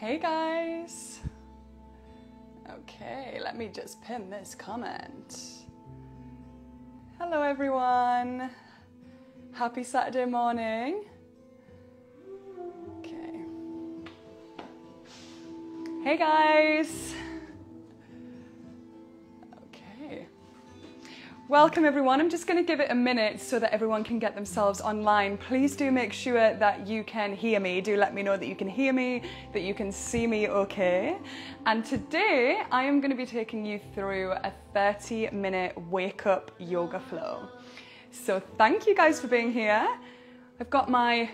Hey guys. Okay, let me just pin this comment. Hello everyone. Happy Saturday morning. Okay. Hey guys. Okay. Welcome everyone. I'm just going to give it a minute so that everyone can get themselves online. Please do make sure that you can hear me. Do let me know that you can hear me, that you can see me okay. And today I am going to be taking you through a 30-minute wake-up yoga flow. So thank you guys for being here. I've got my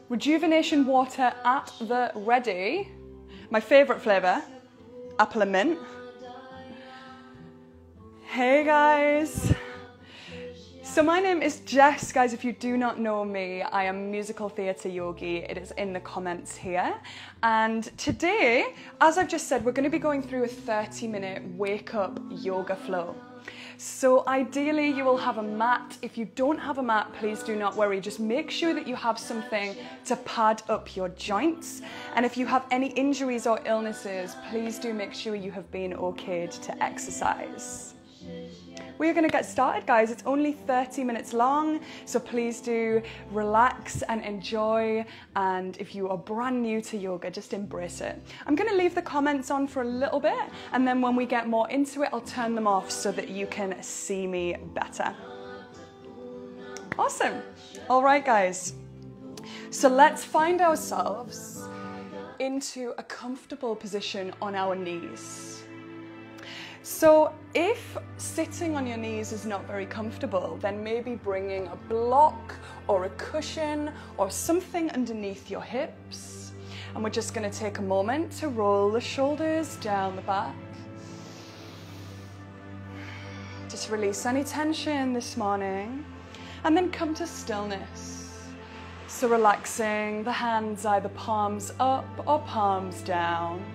rejuvenation water at the ready. My favourite flavour, apple and mint. Hey guys. So my name is Jess, guys. If you do not know me, I am musical theatre yogi. It is in the comments here. And today, as I've just said, we're going to be going through a 30-minute wake-up yoga flow. So ideally you will have a mat. If you don't have a mat, please do not worry. Just make sure that you have something to pad up your joints. And if you have any injuries or illnesses, please do make sure you have been okayed to exercise. We're going to get started, guys. It's only 30 minutes long, so please do relax and enjoy. And if you are brand new to yoga, just embrace it. I'm going to leave the comments on for a little bit, and then when we get more into it, I'll turn them off so that you can see me better. Awesome. All right, guys. So let's find ourselves into a comfortable position on our knees. So if sitting on your knees is not very comfortable, then maybe bringing a block or a cushion or something underneath your hips. And we're just going to take a moment to roll the shoulders down the back. Just release any tension this morning and then come to stillness. So relaxing the hands, either palms up or palms down.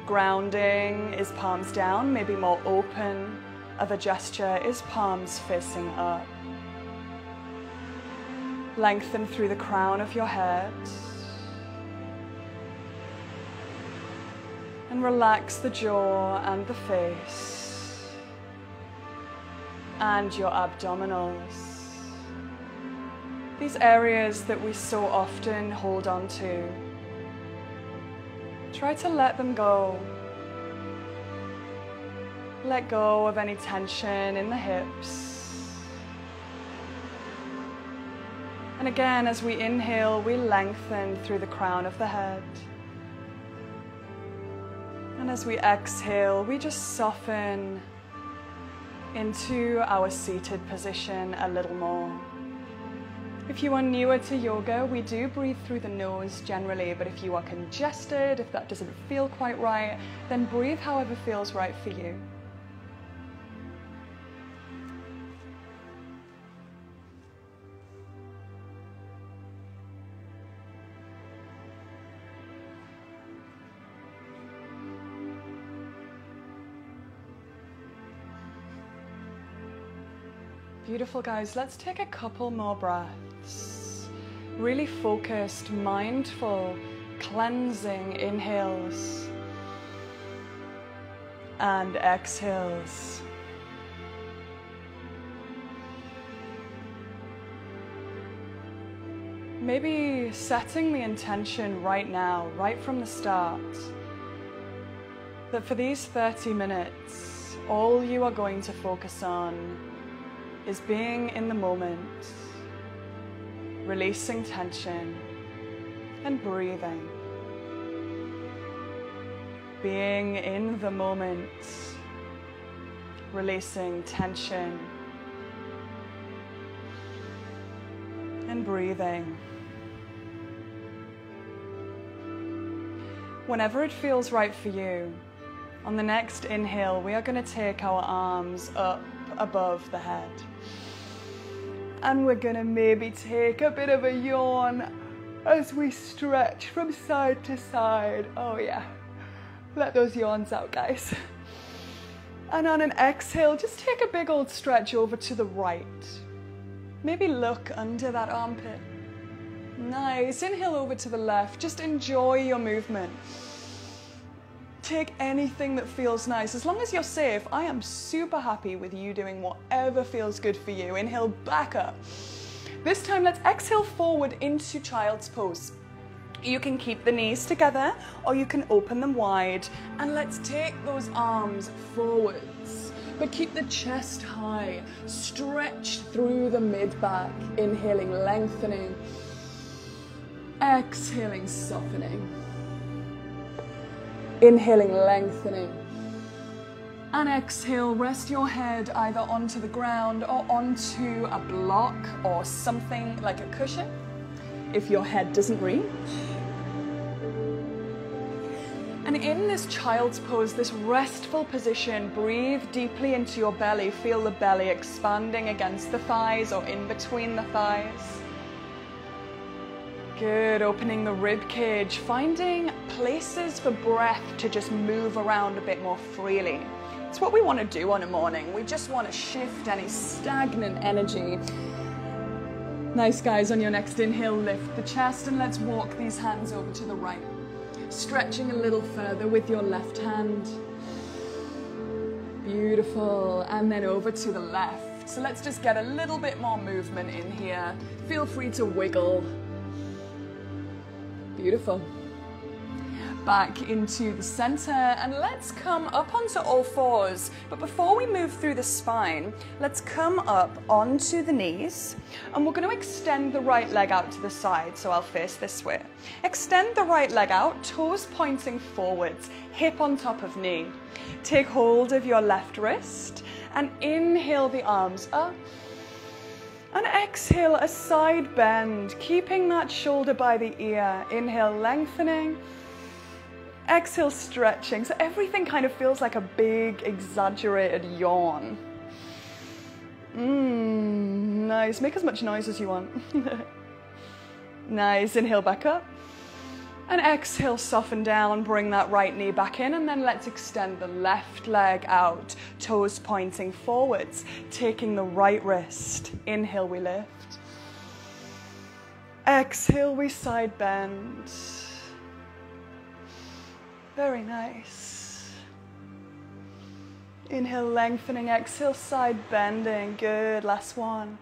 Grounding is palms down, maybe more open of a gesture is palms facing up. Lengthen through the crown of your head. And relax the jaw and the face. And your abdominals. These areas that we so often hold on to. Try to let them go. Let go of any tension in the hips. And again, as we inhale, we lengthen through the crown of the head. And as we exhale, we just soften into our seated position a little more. If you are newer to yoga, we do breathe through the nose generally, but if you are congested, if that doesn't feel quite right, then breathe however feels right for you. Beautiful, guys. Let's take a couple more breaths. Really focused, mindful, cleansing inhales and exhales. Maybe setting the intention right now, right from the start, that for these 30 minutes, all you are going to focus on is being in the moment, releasing tension and breathing. Being in the moment, releasing tension and breathing. Whenever it feels right for you, on the next inhale, we are going to take our arms up above the head. And we're going to maybe take a bit of a yawn as we stretch from side to side. Oh yeah, let those yawns out, guys. And on an exhale, just take a big old stretch over to the right. Maybe look under that armpit. Nice. Inhale over to the left. Just enjoy your movement. Take anything that feels nice. As long as you're safe, I am super happy with you doing whatever feels good for you. Inhale back up. This time, let's exhale forward into child's pose. You can keep the knees together or you can open them wide. And let's take those arms forwards, but keep the chest high, stretched through the mid-back. Inhaling, lengthening. Exhaling, softening. Inhaling, lengthening. And exhale, rest your head either onto the ground or onto a block or something like a cushion if your head doesn't reach. And in this child's pose, this restful position, breathe deeply into your belly. Feel the belly expanding against the thighs or in between the thighs. Good, opening the rib cage, finding places for breath to just move around a bit more freely. It's what we want to do on a morning. We just want to shift any stagnant energy. Nice, guys. On your next inhale, lift the chest and let's walk these hands over to the right. Stretching a little further with your left hand. Beautiful. And then over to the left. So let's just get a little bit more movement in here. Feel free to wiggle. Beautiful. Back into the center and let's come up onto all fours. But before we move through the spine, let's come up onto the knees and we're going to extend the right leg out to the side. So I'll face this way. Extend the right leg out, toes pointing forwards, hip on top of knee. Take hold of your left wrist and inhale the arms up. And exhale a side bend, keeping that shoulder by the ear. Inhale, lengthening. Exhale, stretching. So everything kind of feels like a big, exaggerated yawn. Nice. Make as much noise as you want. Nice. Inhale back up. And exhale, soften down. Bring that right knee back in. And then let's extend the left leg out. Toes pointing forwards. Taking the right wrist. Inhale, we lift. Exhale, we side bend. Very nice. Inhale, lengthening. Exhale, side bending. Good. Last one.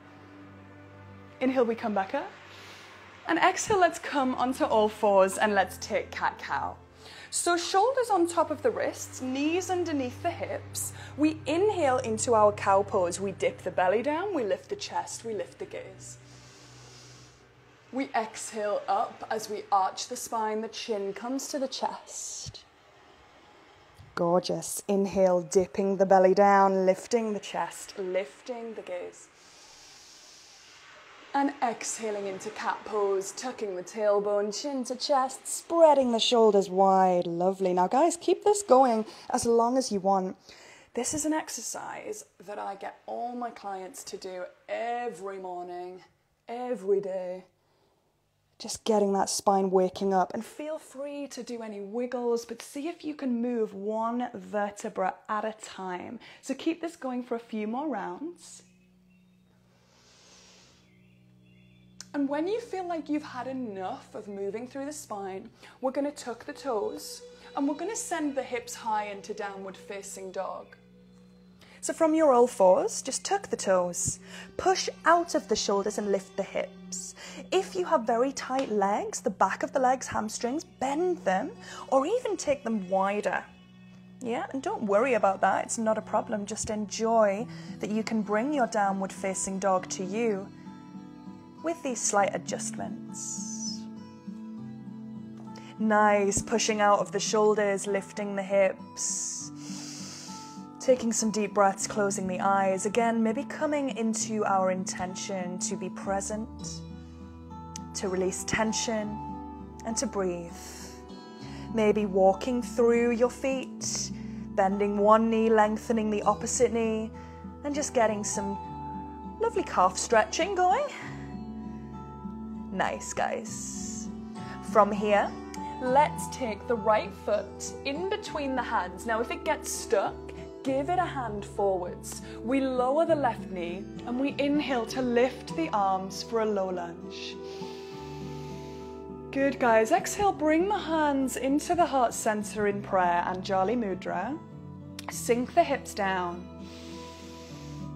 Inhale, we come back up. And exhale, let's come onto all fours and let's take cat-cow. So shoulders on top of the wrists, knees underneath the hips. We inhale into our cow pose. We dip the belly down, we lift the chest, we lift the gaze. We exhale up as we arch the spine, the chin comes to the chest. Gorgeous. Inhale, dipping the belly down, lifting the chest, lifting the gaze. And exhaling into cat pose, tucking the tailbone, chin to chest, spreading the shoulders wide. Lovely. Now guys, keep this going as long as you want. This is an exercise that I get all my clients to do every morning, every day. Just getting that spine waking up, and feel free to do any wiggles, but see if you can move one vertebra at a time. So keep this going for a few more rounds. And when you feel like you've had enough of moving through the spine, we're going to tuck the toes and we're going to send the hips high into downward facing dog. So from your all fours, just tuck the toes, push out of the shoulders and lift the hips. If you have very tight legs, the back of the legs, hamstrings, bend them or even take them wider. Yeah, and don't worry about that. It's not a problem. Just enjoy that you can bring your downward facing dog to you with these slight adjustments. Nice, pushing out of the shoulders, lifting the hips. Taking some deep breaths, closing the eyes. Again, maybe coming into our intention to be present, to release tension, and to breathe. Maybe walking through your feet, bending one knee, lengthening the opposite knee, and just getting some lovely calf stretching going. Nice, guys. From here, let's take the right foot in between the hands. Now, if it gets stuck, give it a hand forwards. We lower the left knee and we inhale to lift the arms for a low lunge. Good, guys. Exhale, bring the hands into the heart center in prayer, Anjali Mudra. Sink the hips down.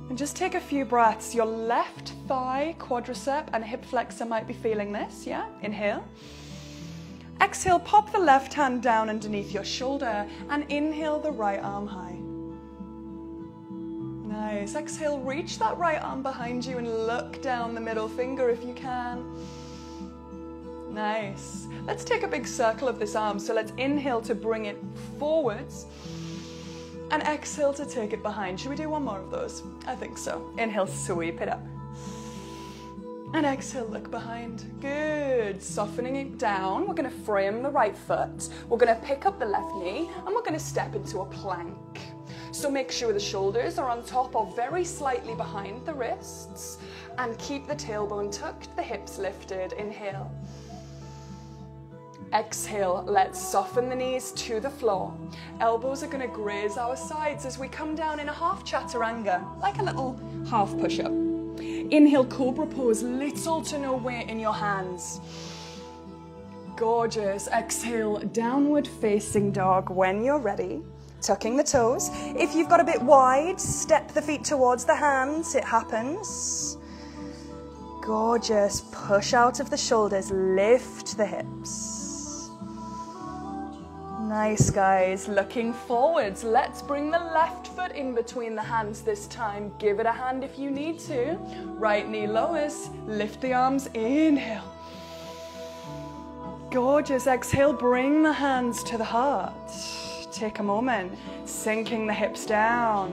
And just take a few breaths. Your left thigh, quadricep, and hip flexor might be feeling this, yeah? Inhale. Exhale, pop the left hand down underneath your shoulder and inhale the right arm high. Nice. Exhale, reach that right arm behind you and look down the middle finger if you can. Nice. Let's take a big circle of this arm. So let's inhale to bring it forwards and exhale to take it behind. Should we do one more of those? I think so. Inhale, sweep it up. And exhale, look behind. Good. Softening it down. We're going to frame the right foot. We're going to pick up the left knee and we're going to step into a plank. So make sure the shoulders are on top or very slightly behind the wrists and keep the tailbone tucked, the hips lifted. Inhale. Exhale, let's soften the knees to the floor. Elbows are going to graze our sides as we come down in a half chaturanga, like a little half push-up. Inhale, cobra pose, little to no weight in your hands. Gorgeous. Exhale, downward facing dog when you're ready. Tucking the toes. If you've got a bit wide, step the feet towards the hands. It happens. Gorgeous. Push out of the shoulders, lift the hips. Nice, guys. Looking forwards. Let's bring the left foot in between the hands this time. Give it a hand if you need to. Right knee lowers. Lift the arms. Inhale. Gorgeous. Exhale. Bring the hands to the heart. Take a moment. Sinking the hips down.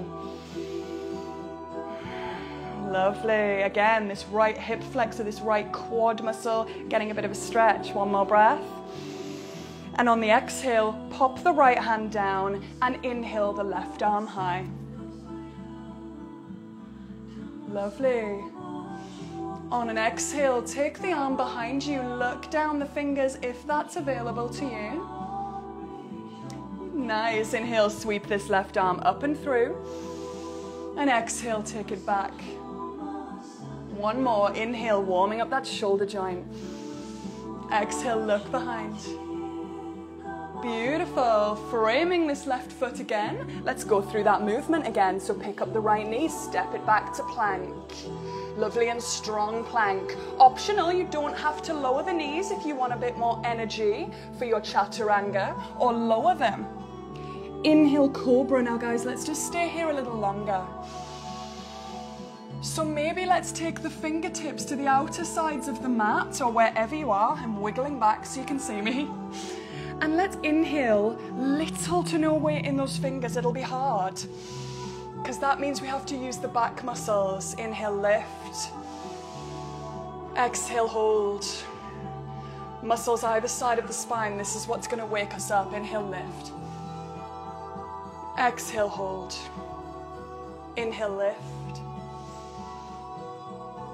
Lovely. Again, this right hip flexor, this right quad muscle, getting a bit of a stretch. One more breath. And on the exhale, pop the right hand down and inhale the left arm high. Lovely. On an exhale, take the arm behind you, look down the fingers if that's available to you. Nice. Inhale, sweep this left arm up and through. And exhale, take it back. One more. Inhale, warming up that shoulder joint. Exhale, look behind. Beautiful. Framing this left foot again. Let's go through that movement again. So pick up the right knee, step it back to plank. Lovely and strong plank. Optional, you don't have to lower the knees if you want a bit more energy for your chaturanga, or lower them. Inhale, cobra. Now, guys, let's just stay here a little longer. So maybe let's take the fingertips to the outer sides of the mat or wherever you are. I'm wiggling back so you can see me. And let's inhale, little to no weight in those fingers. It'll be hard because that means we have to use the back muscles. Inhale, lift. Exhale, hold. Muscles either side of the spine. This is what's going to wake us up. Inhale, lift. Exhale, hold. Inhale, lift.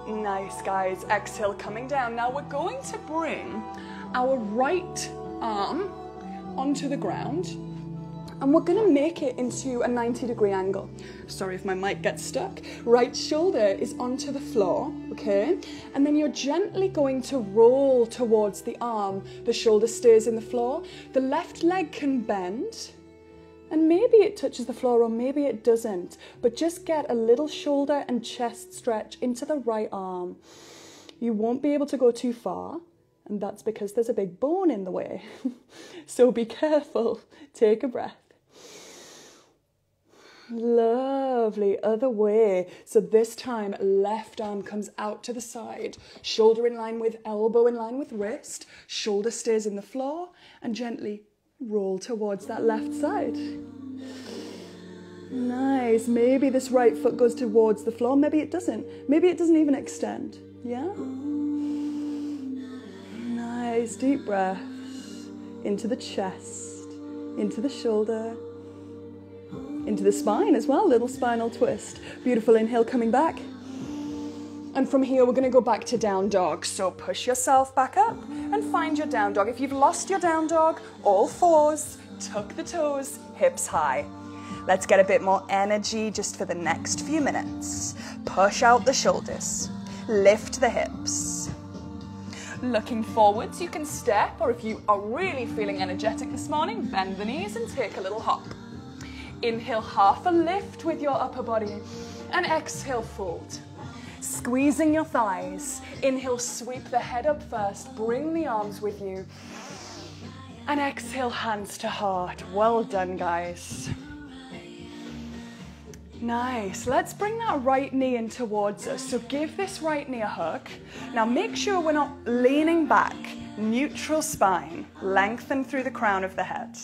Nice, guys. Exhale, coming down. Now we're going to bring our right arm onto the ground and we're going to make it into a 90-degree angle. Sorry if my mic gets stuck. Right shoulder is onto the floor, okay? And then you're gently going to roll towards the arm. The shoulder stays in the floor. The left leg can bend and maybe it touches the floor or maybe it doesn't, but just get a little shoulder and chest stretch into the right arm. You won't be able to go too far, and that's because there's a big bone in the way. So be careful. Take a breath. Lovely. Other way. So this time, left arm comes out to the side. Shoulder in line with elbow in line with wrist. Shoulder stays in the floor and gently roll towards that left side. Nice. Maybe this right foot goes towards the floor. Maybe it doesn't. Maybe it doesn't even extend. Yeah? Nice. Deep breaths into the chest, into the shoulder, into the spine as well. Little spinal twist. Beautiful. Inhale, coming back. And from here, we're going to go back to down dog. So push yourself back up and find your down dog. If you've lost your down dog, all fours, tuck the toes, hips high. Let's get a bit more energy just for the next few minutes. Push out the shoulders, lift the hips. Looking forwards, you can step, or if you are really feeling energetic this morning, bend the knees and take a little hop. Inhale, half a lift with your upper body, and exhale, fold. Squeezing your thighs. Inhale, sweep the head up first, bring the arms with you, and exhale, hands to heart. Well done, guys. Nice. Let's bring that right knee in towards us. So give this right knee a hug. Now make sure we're not leaning back. Neutral spine. Lengthen through the crown of the head.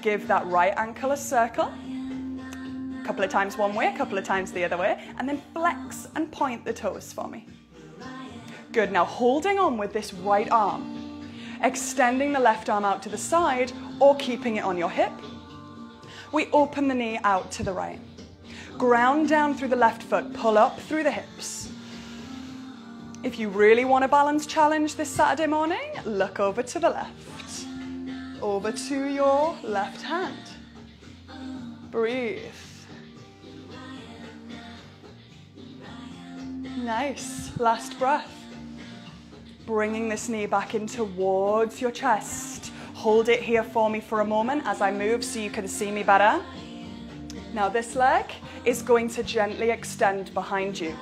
Give that right ankle a circle. A couple of times one way, a couple of times the other way. And then flex and point the toes for me. Good. Now holding on with this right arm. Extending the left arm out to the side or keeping it on your hip. We open the knee out to the right. Ground down through the left foot, pull up through the hips. If you really want a balance challenge this Saturday morning, look over to the left. Over to your left hand. Breathe. Nice. Last breath. Bringing this knee back in towards your chest. Hold it here for me for a moment as I move so you can see me better. Now this leg is going to gently extend behind you.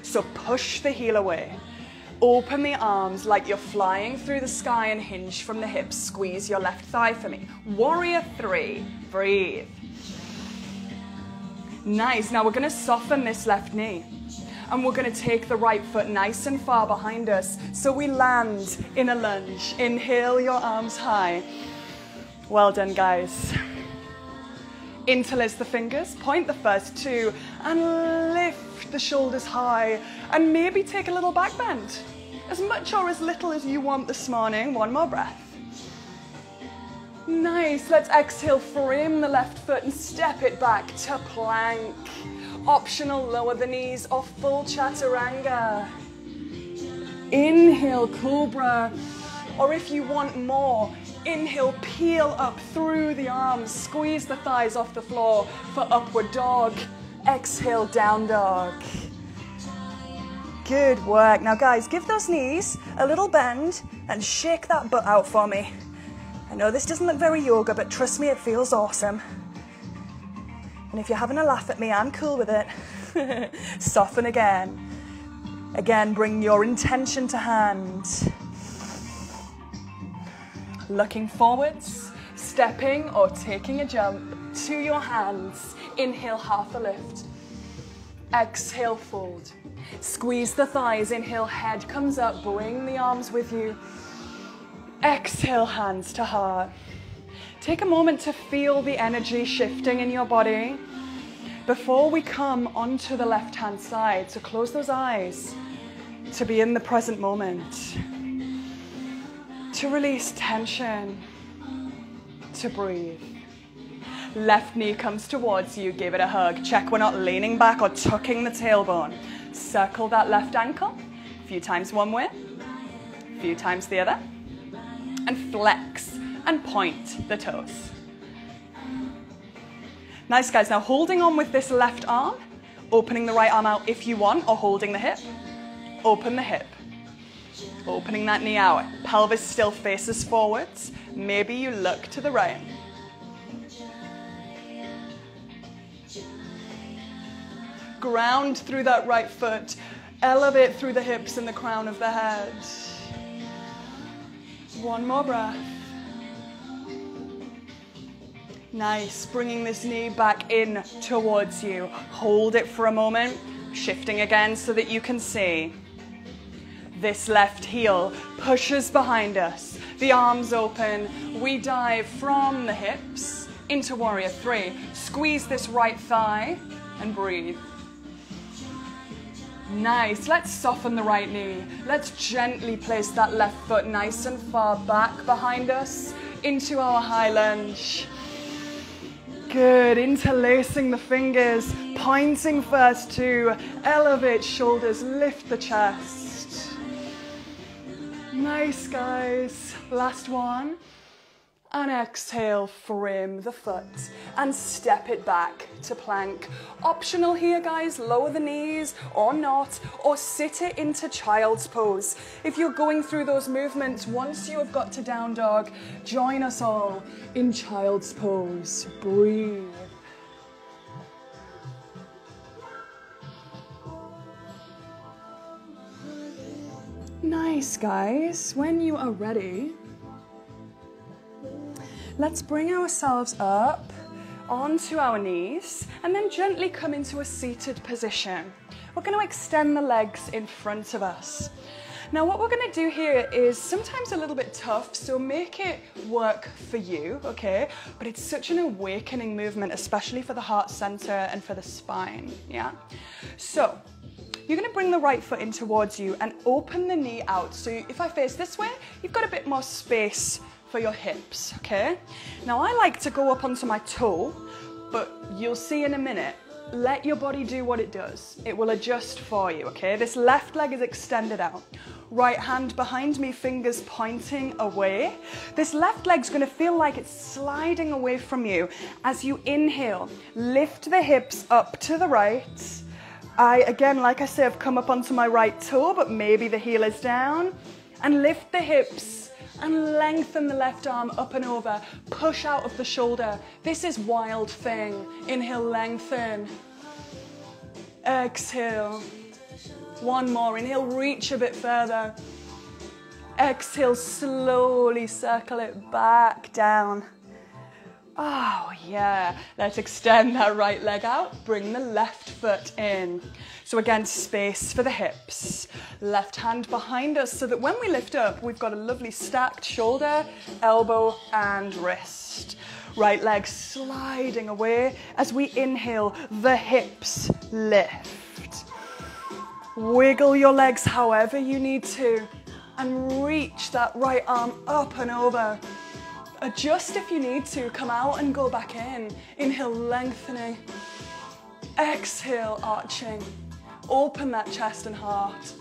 So push the heel away. Open the arms like you're flying through the sky and hinge from the hips. Squeeze your left thigh for me. Warrior 3. Breathe. Nice. Now we're going to soften this left knee. And we're going to take the right foot nice and far behind us. So we land in a lunge. Inhale your arms high. Well done, guys. Interlace the fingers, point the first two, and lift the shoulders high. And maybe take a little back bend. As much or as little as you want this morning. One more breath. Nice. Let's exhale, frame the left foot and step it back to plank. Optional, lower the knees or full chaturanga. Inhale, cobra. Or if you want more, inhale, peel up through the arms. Squeeze the thighs off the floor for upward dog. Exhale, down dog. Good work. Now guys, give those knees a little bend and shake that butt out for me. I know this doesn't look very yoga, but trust me, it feels awesome. And if you're having a laugh at me, I'm cool with it. Soften again. Again, bring your intention to hand. Looking forwards, stepping or taking a jump to your hands. Inhale, half a lift. Exhale, fold. Squeeze the thighs. Inhale, head comes up. Bring the arms with you. Exhale, hands to heart. Take a moment to feel the energy shifting in your body before we come onto the left-hand side. So close those eyes to be in the present moment, to release tension, to breathe. Left knee comes towards you, give it a hug. Check we're not leaning back or tucking the tailbone. Circle that left ankle, a few times one way, a few times the other, and flex and point the toes. Nice, guys. Now holding on with this left arm, opening the right arm out if you want, or holding the hip. Open the hip. Opening that knee out. Pelvis still faces forwards. Maybe you look to the right. Ground through that right foot. Elevate through the hips and the crown of the head. One more breath. Nice. Bringing this knee back in towards you. Hold it for a moment. Shifting again so that you can see. This left heel pushes behind us. The arms open. We dive from the hips into warrior 3. Squeeze this right thigh and breathe. Nice. Let's soften the right knee. Let's gently place that left foot nice and far back behind us into our high lunge. Good. Interlacing the fingers, pointing first to elevate shoulders, lift the chest. Nice, guys. Last one. And exhale, frame the foot and step it back to plank. Optional here, guys, lower the knees or not, or sit it into child's pose. If you're going through those movements, once you have got to down dog, join us all in child's pose. Breathe. Nice, guys. When you are ready, let's bring ourselves up onto our knees and then gently come into a seated position. We're going to extend the legs in front of us. Now what we're going to do here is sometimes a little bit tough, so make it work for you, okay? But it's such an awakening movement, especially for the heart center and for the spine, yeah? So you're going to bring the right foot in towards you and open the knee out. So if I face this way, you've got a bit more space for your hips, okay? Now I like to go up onto my toe, but you'll see in a minute, let your body do what it does. It will adjust for you, okay? This left leg is extended out. Right hand behind me, fingers pointing away. This left leg's gonna feel like it's sliding away from you. As you inhale, lift the hips up to the right. Again, like I say, I've come up onto my right toe, but maybe the heel is down. And lift the hips and lengthen the left arm up and over. Push out of the shoulder. This is wild thing. Inhale, lengthen. Exhale. One more. Inhale, reach a bit further. Exhale, slowly circle it back down. Oh yeah, let's extend that right leg out, bring the left foot in. So again, space for the hips. Left hand behind us so that when we lift up, we've got a lovely stacked shoulder, elbow and wrist. Right leg sliding away as we inhale, the hips lift. Wiggle your legs however you need to and reach that right arm up and over. Adjust if you need to, come out and go back in. Inhale, lengthening. Exhale, arching. Open that chest and heart.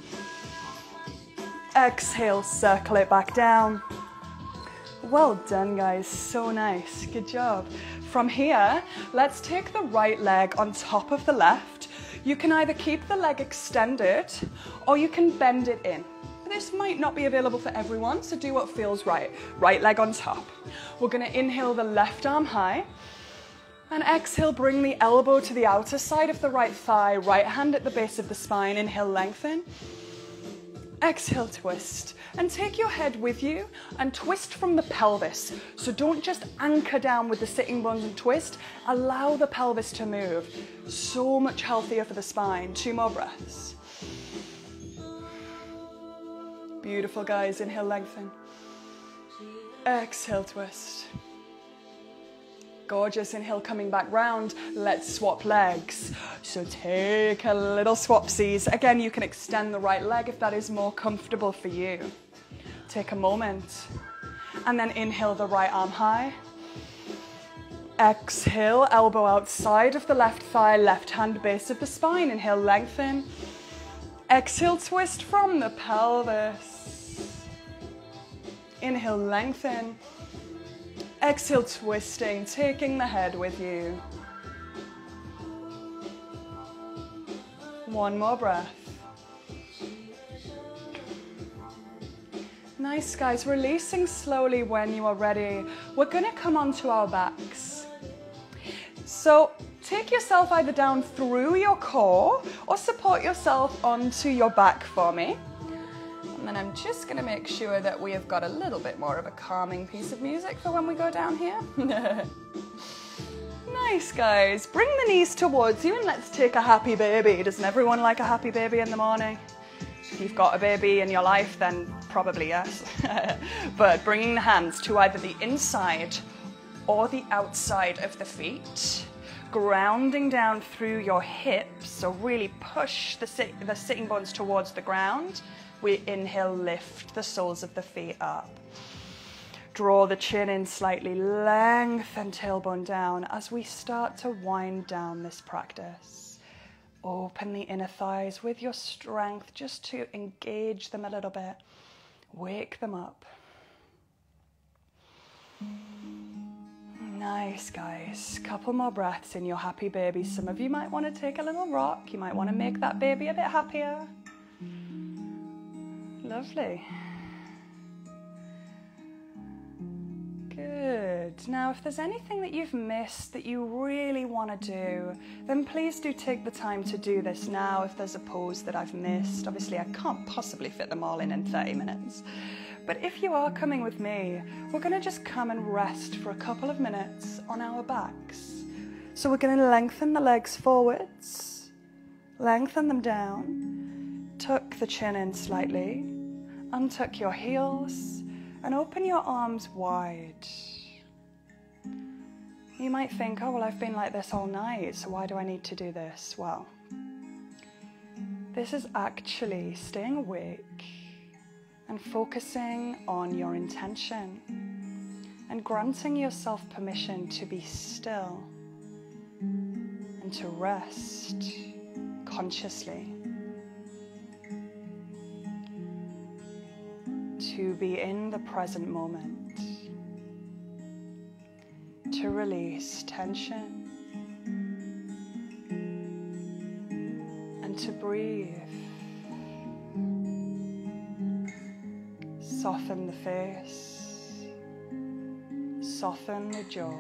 Exhale, circle it back down. Well done, guys, so nice, good job. From here, let's take the right leg on top of the left. You can either keep the leg extended or you can bend it in. This might not be available for everyone, so do what feels right. Right leg on top. We're gonna inhale the left arm high and exhale, bring the elbow to the outer side of the right thigh, right hand at the base of the spine. Inhale, lengthen. Exhale, twist. And take your head with you and twist from the pelvis. So don't just anchor down with the sitting bones and twist, allow the pelvis to move. So much healthier for the spine. 2 more breaths. Beautiful, guys. Inhale, lengthen. Exhale, twist. Gorgeous. Inhale, coming back round. Let's swap legs. So take a little swapsies. Again, you can extend the right leg if that is more comfortable for you. Take a moment. And then inhale the right arm high. Exhale, elbow outside of the left thigh, left hand base of the spine. Inhale, lengthen. Exhale, twist from the pelvis. Inhale, lengthen. Exhale, twisting, taking the head with you. One more breath. Nice, guys. Releasing slowly when you are ready. We're going to come onto our backs. So take yourself either down through your core or support yourself onto your back for me. And then I'm just going to make sure that we have got a little bit more of a calming piece of music for when we go down here. Nice, guys. Bring the knees towards you and let's take a happy baby. Doesn't everyone like a happy baby in the morning? If you've got a baby in your life, then probably yes. But bringing the hands to either the inside or the outside of the feet. Grounding down through your hips, so really push the sitting bones towards the ground. We inhale, lift the soles of the feet up. Draw the chin in slightly, lengthen tailbone down as we start to wind down this practice. Open the inner thighs with your strength just to engage them a little bit. Wake them up. Nice, guys. Couple more breaths in your happy baby. Some of you might want to take a little rock. You might want to make that baby a bit happier. Lovely. Good. Now, if there's anything that you've missed that you really want to do, then please do take the time to do this now. If there's a pose that I've missed, obviously I can't possibly fit them all in 30 minutes. But if you are coming with me, we're going to just come and rest for a couple of minutes on our backs. So we're going to lengthen the legs forwards, lengthen them down, tuck the chin in slightly, untuck your heels, and open your arms wide. You might think, oh, well, I've been like this all night, so why do I need to do this? Well, this is actually staying awake and focusing on your intention and granting yourself permission to be still and to rest consciously, to be in the present moment, to release tension and to breathe. Soften the face, soften the jaw,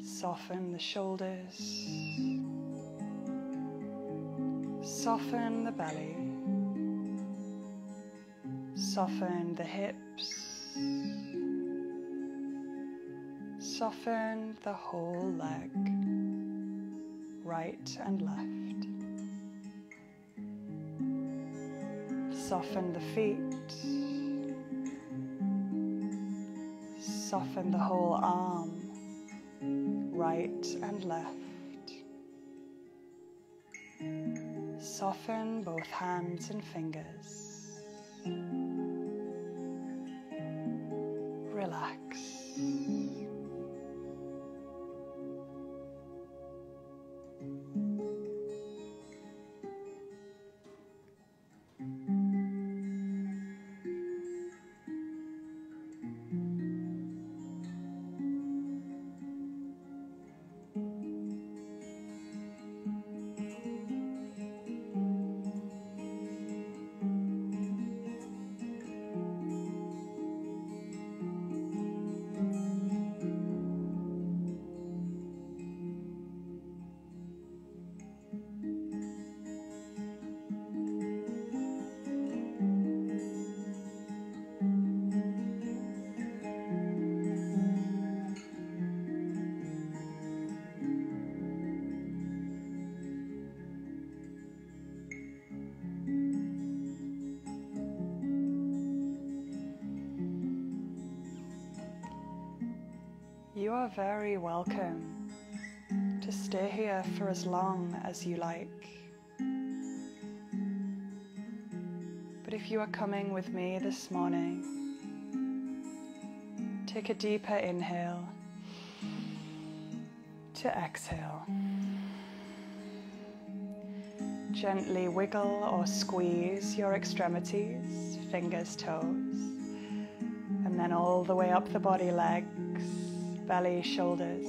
soften the shoulders, soften the belly, soften the hips, soften the whole leg, right and left. Soften the feet, soften the whole arm, right and left. Soften both hands and fingers. Relax. You are very welcome to stay here for as long as you like. But if you are coming with me this morning, take a deeper inhale to exhale. Gently wiggle or squeeze your extremities, fingers, toes, and then all the way up the body, legs, belly, shoulders.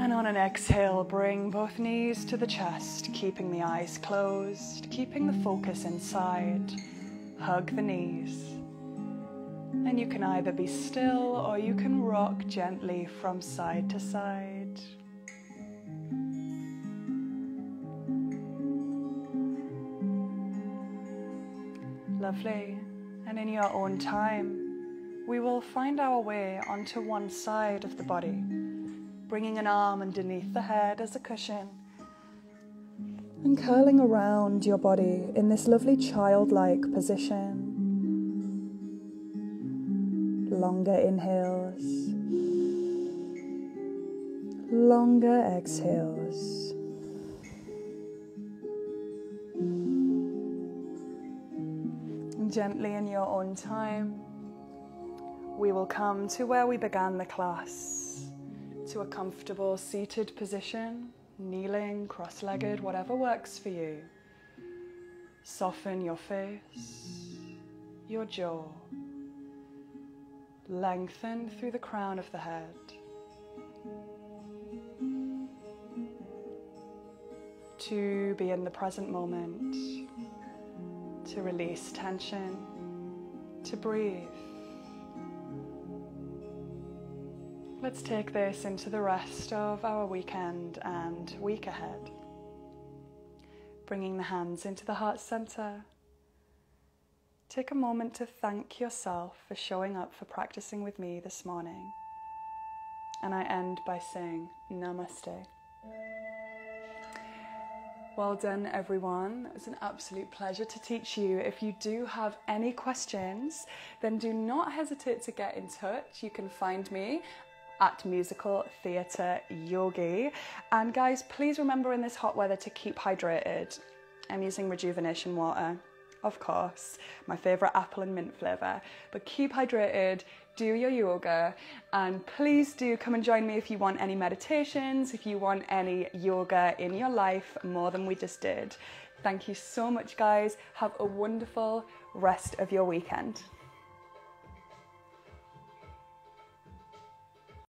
And on an exhale, bring both knees to the chest, keeping the eyes closed, keeping the focus inside. Hug the knees. And you can either be still or you can rock gently from side to side. Lovely. And in your own time, we will find our way onto one side of the body, bringing an arm underneath the head as a cushion and curling around your body in this lovely childlike position. Longer inhales, longer exhales. And gently in your own time, we will come to where we began the class, to a comfortable seated position, kneeling, cross-legged, whatever works for you. Soften your face, your jaw, Lengthen through the crown of the head. To be in the present moment, to release tension, to breathe. Let's take this into the rest of our weekend and week ahead. Bringing the hands into the heart center. Take a moment to thank yourself for showing up, for practicing with me this morning. And I end by saying namaste. Well done, everyone. It was an absolute pleasure to teach you. If you do have any questions, then do not hesitate to get in touch. You can find me at Musical Theatre Yogi. And guys, please remember in this hot weather to keep hydrated. I'm using rejuvenation water, of course, my favourite apple and mint flavour. But keep hydrated, do your yoga, and please do come and join me if you want any meditations, if you want any yoga in your life more than we just did. Thank you so much, guys. Have a wonderful rest of your weekend.